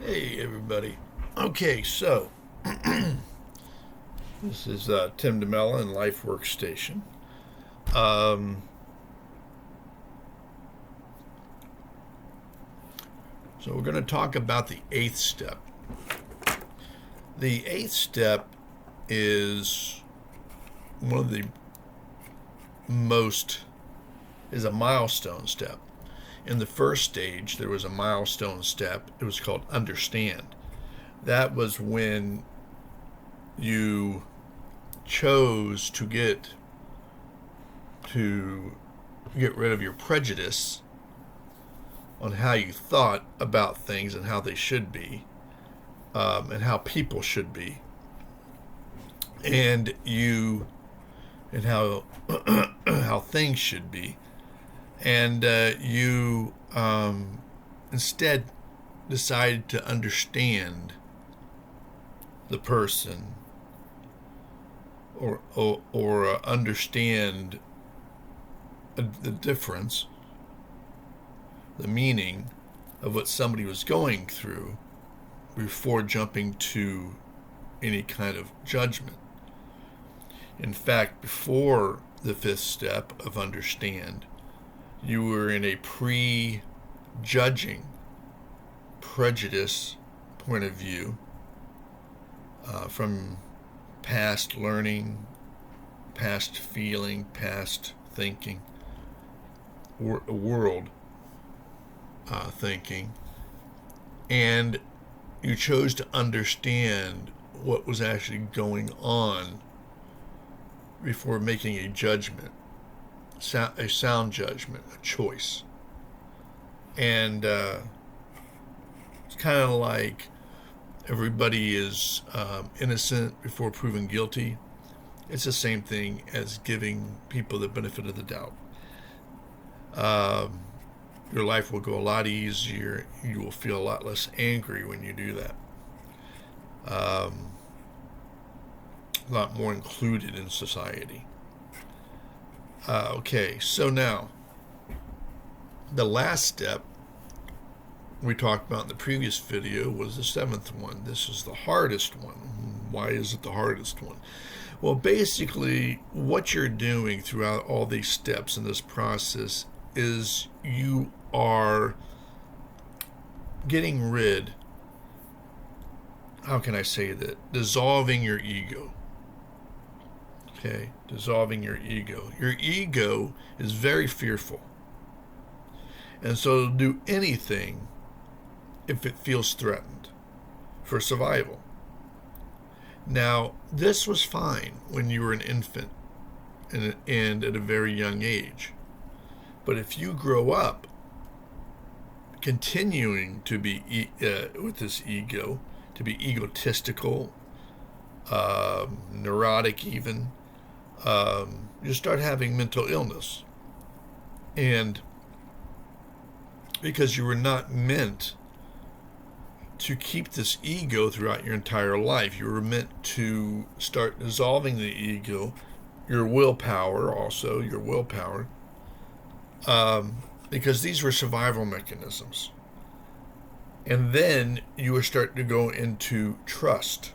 Hey, everybody. Okay, so this is Tim DeMella in LifeWorks Station. Um, so we're going to talk about the eighth step. The eighth step is one of the most is a milestone step. In the first stage, there was a milestone step. It was called understand. That was when you chose to get rid of your prejudice on how you thought about things and how they should be, and how people should be, and how how things should be, and you instead decided to understand the person, or understand the difference, the meaning of what somebody was going through before jumping to any kind of judgment. In fact, before the fifth step of understand, you were in a pre-judging prejudice point of view, from past learning, past feeling, past thinking, world thinking, and you chose to understand what was actually going on before making a judgment, a sound judgment, a choice. And it's kind of like everybody is innocent before proven guilty. It's the same thing as giving people the benefit of the doubt. Your life will go a lot easier. You will feel a lot less angry when you do that. A lot more included in society. Okay, so now, the last step we talked about in the previous video was the seventh one. This is the hardest one. Why is it the hardest one? Well, basically, what you're doing throughout all these steps in this process is you are getting rid, how can I say that? Dissolving your ego. Okay, dissolving your ego. Your ego is very fearful. And so it'll do anything if it feels threatened for survival. Now, this was fine when you were an infant and at a very young age. But if you grow up continuing to be with this ego, to be egotistical, neurotic even, you start having mental illness. And because you were not meant to keep this ego throughout your entire life, you were meant to start dissolving the ego, your willpower, because these were survival mechanisms. And then you were starting to go into trusting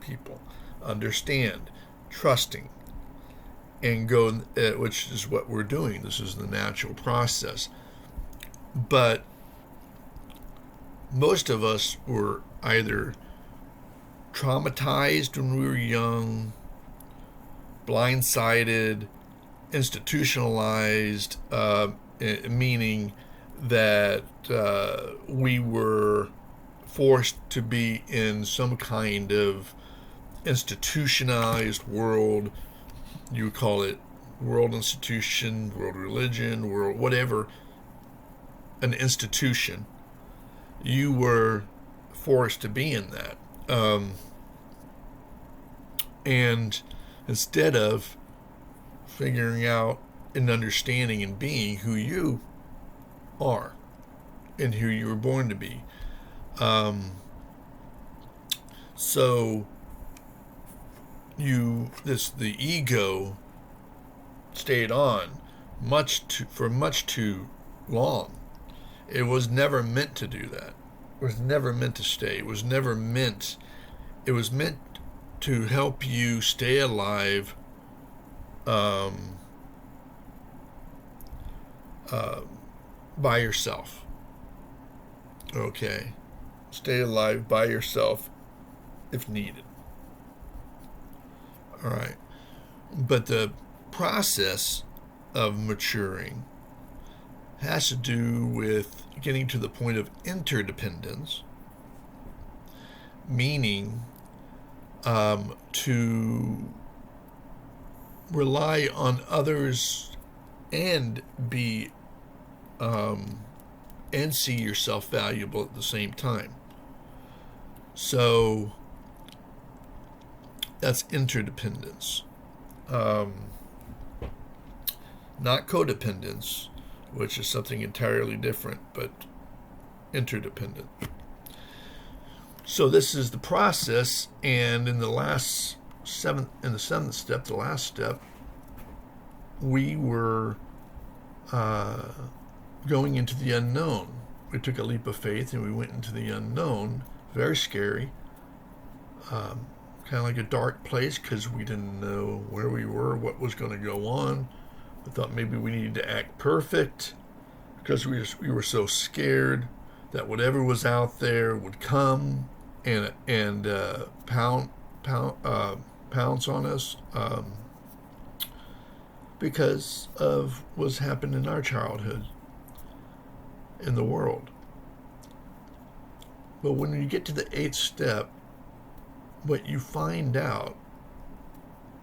people, understand, trusting, and go, which is what we're doing. This is the natural process. But most of us were either traumatized when we were young, blindsided, institutionalized, meaning that we were forced to be in some kind of institutionalized world. You call it world institution, world religion, world whatever, an institution. You were forced to be in that. And instead of figuring out and understanding and being who you are and who you were born to be. So the ego stayed on for much too long. It was never meant to do that. was never meant to stay. It was never meant. It was meant to help you stay alive. Um, by yourself. Okay, stay alive by yourself if needed. All right, but the process of maturing has to do with getting to the point of interdependence, meaning to rely on others and be and see yourself valuable at the same time. So that's interdependence, not codependence, which is something entirely different, but interdependent. So this is the process, and in the seventh step, the last step, we were going into the unknown. We took a leap of faith and we went into the unknown. Very scary. Kind of like a dark place because we didn't know where we were, what was going to go on. We thought maybe we needed to act perfect because we were so scared that whatever was out there would come and pounce on us because of what's happened in our childhood in the world. But when you get to the 8th step, what you find out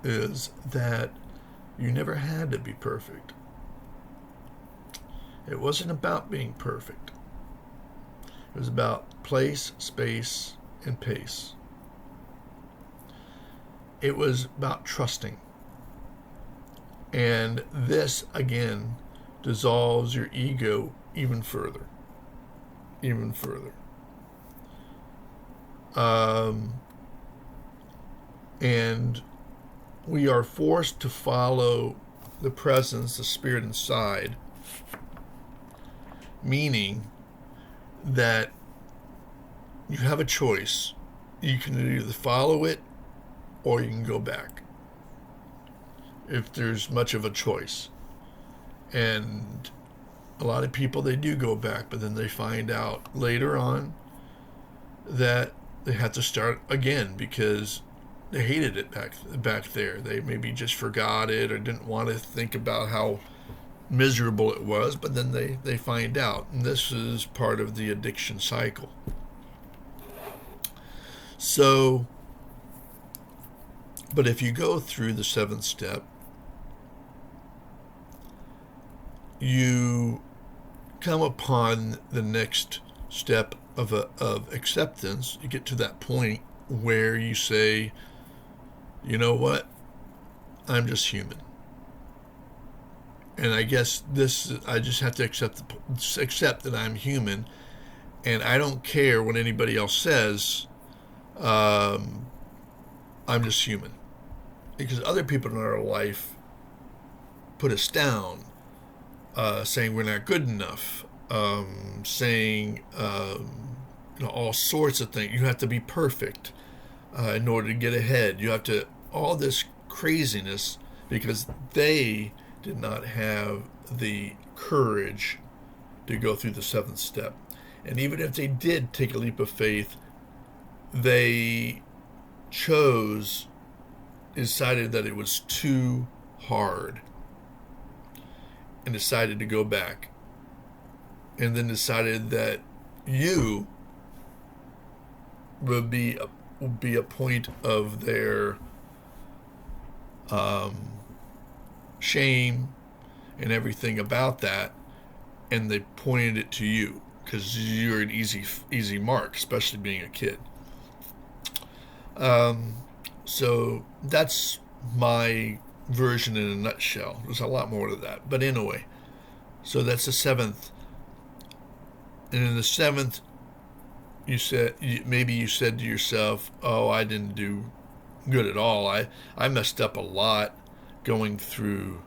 is that you never had to be perfect. It wasn't about being perfect. It was about place, space, and pace. It was about trusting. And this, again, dissolves your ego even further. Even further. And we are forced to follow the presence, the spirit inside, meaning that you have a choice. You can either follow it or you can go back, if there's much of a choice. And a lot of people, they do go back, but then they find out later on that they have to start again because they hated it back there. They maybe just forgot it or didn't want to think about how miserable it was, but then they find out. And this is part of the addiction cycle. So, but if you go through the 7th step, you come upon the next step of acceptance. You get to that point where you say, you know what? I'm just human. And I guess I just have to accept that I'm human, and I don't care what anybody else says. I'm just human. Because other people in our life put us down, saying we're not good enough, saying all sorts of things. You have to be perfect in order to get ahead. You have to, all this craziness, because they did not have the courage to go through the 7th step. And even if they did take a leap of faith, they decided that it was too hard and decided to go back, and then decided that you would be a point of their shame and everything about that, and they pointed it to you because you're an easy mark, especially being a kid. So that's my version in a nutshell. There's a lot more to that, but anyway, so that's the 7th. And in the 7th, you said to yourself, "Oh, I didn't do good at all. I messed up a lot going through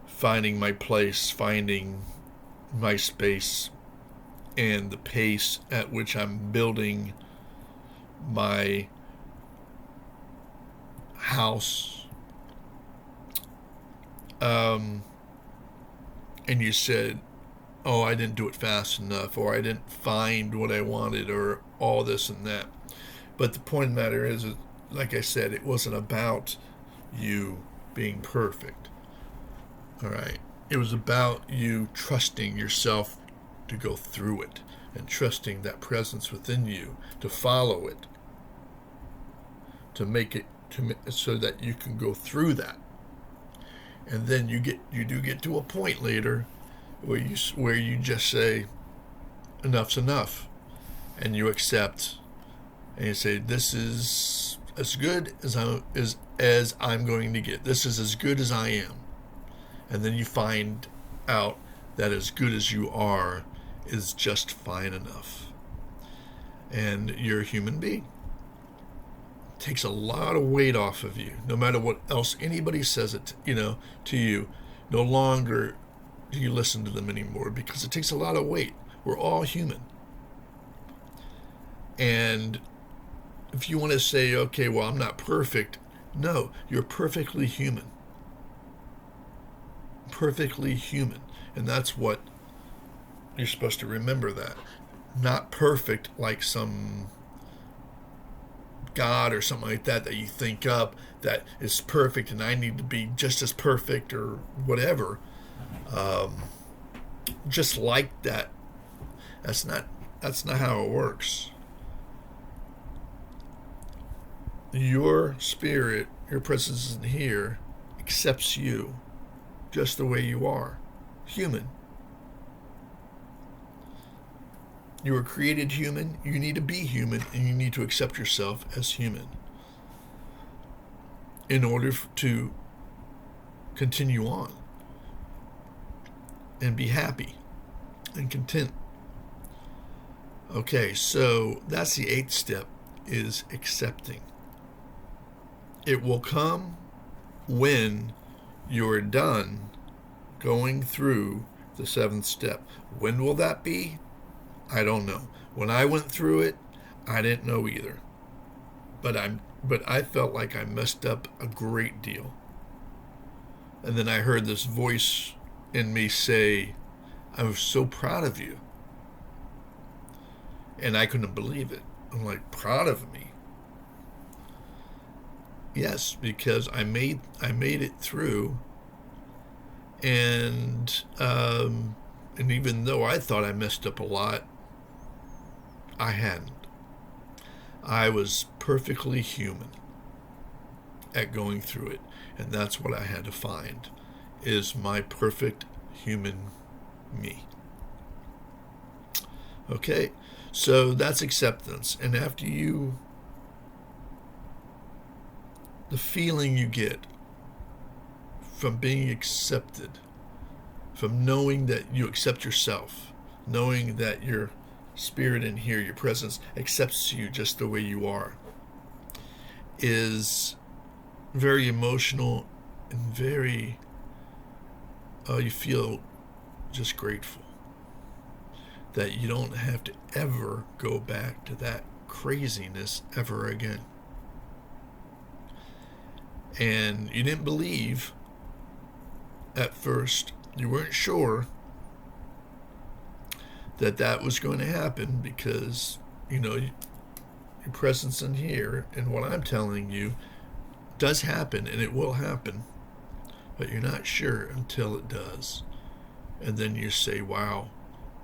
finding my place, finding my space, and the pace at which I'm building my house, and you said, oh, I didn't do it fast enough, or I didn't find what I wanted, or all this and that. But the point of the matter is, like I said, it wasn't about you being perfect. All right. It was about you trusting yourself to go through it, and trusting that presence within you to follow it, to make it so that you can go through that. And then you do get to a point later where you just say, enough's enough, and you accept, and you say, this is as good as I'm going to get. This is as good as I am. And then you find out that as good as you are is just fine enough. And you're a human being. It takes a lot of weight off of you, no matter what else anybody says it, to you. No longer do you listen to them anymore, because it takes a lot of weight. We're all human. And if you want to say, okay, well, I'm not perfect. No, you're perfectly human. Perfectly human. And that's what you're supposed to remember, that. Not perfect like some God or something like that you think up that is perfect and I need to be just as perfect or whatever. Just like that. That's not how it works. Your spirit, your presence in here, accepts you just the way you are. Human. You were created human. You need to be human, and you need to accept yourself as human in order to continue on and be happy and content. Okay, so that's the 8th step, is accepting. It will come when you're done going through the 7th step. When will that be? I don't know. When I went through it, I didn't know either. But I felt like I messed up a great deal. And then I heard this voice in me say, I was so proud of you. And I couldn't believe it. I'm like, proud of me? Yes, because I made it through, and even though I thought I messed up a lot, I hadn't. I was perfectly human at going through it, and that's what I had to find, is my perfect human me. Okay, so that's acceptance, and after the feeling you get from being accepted, from knowing that you accept yourself, knowing that your spirit in here, your presence, accepts you just the way you are, is very emotional and very, you feel just grateful that you don't have to ever go back to that craziness ever again. And you didn't believe at first, you weren't sure that was going to happen, because your presence in here and what I'm telling you does happen, and it will happen, but you're not sure until it does. And then you say, wow,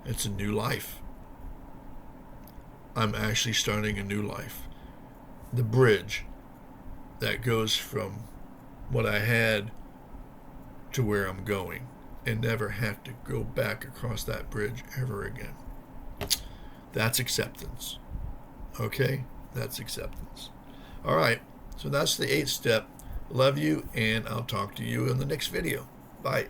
it's a new life. I'm actually starting a new life. The bridge that goes from what I had to where I'm going, and never have to go back across that bridge ever again. That's acceptance. Okay? That's acceptance. All right. So that's the 8th step. Love you, and I'll talk to you in the next video. Bye.